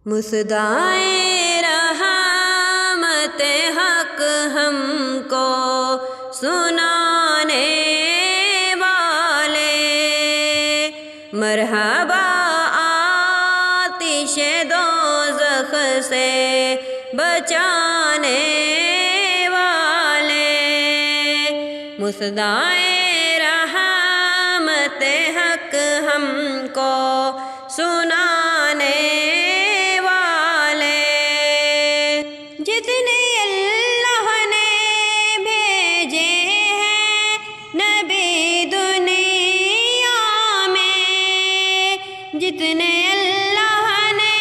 مصداعِ رحمت حق ہم کو سنانے والے، مرحبا آتش دوزخ سے بچانے والے، مصداعِ رحمت حق ہم کو سنانے والے، جتنے اللہ نے بھیجے ہیں نبی دنیا میں، جتنے اللہ نے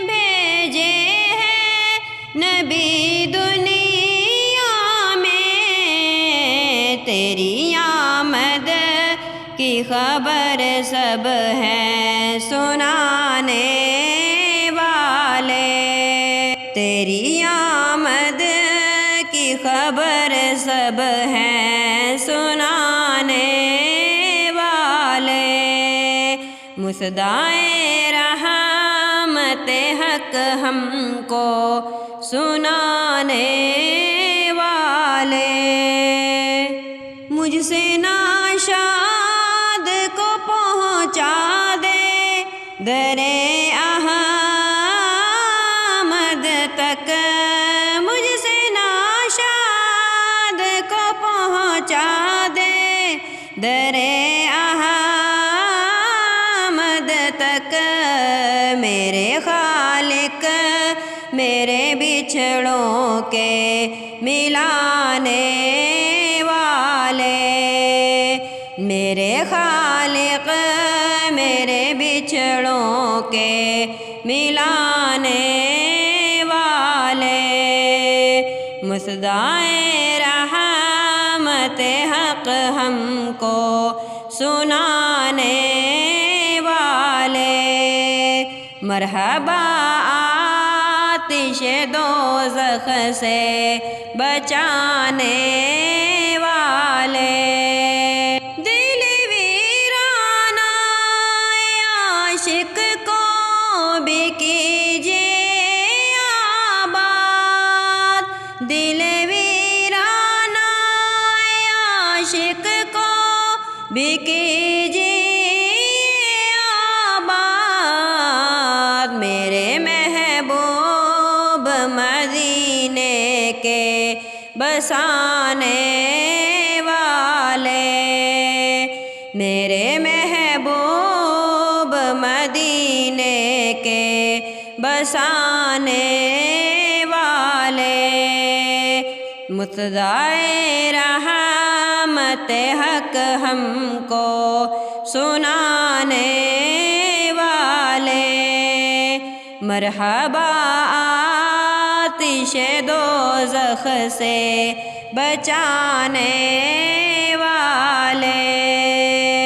بھیجے ہیں نبی دنیا میں، تیری آمد کی خبر سب ہیں سنانے والے، تیری آمد کی خبر سب ہیں سنانے والے، مصداعِ رحمت حق ہم کو سنانے والے، مجھ سے ناشاد کو پہنچا دے درِ احمد تک، مجھ سے ناشاد کو پہنچا دے درِ احمد تک، میرے خالق میرے بچھڑوں کے ملانے والے، میرے خالق میرے بچھڑوں کے ملانے والے، مصداعِ رحمت حق ہم کو سنانے والے، مرحبا آتش دوزخ سے بچانے والے، دل ویرانہ عاشق کو بھی کیجیے آباد، دل ویرانہ عاشق کو بھی کیجیے آباد، میرے محبوب مدینے کے بسانے والے، میرے محبوب مدینے کے بسانے والے، مصداعِ رحمت حق ہم کو سنانے والے، مرحبا آتش دوزخ سے بچانے والے۔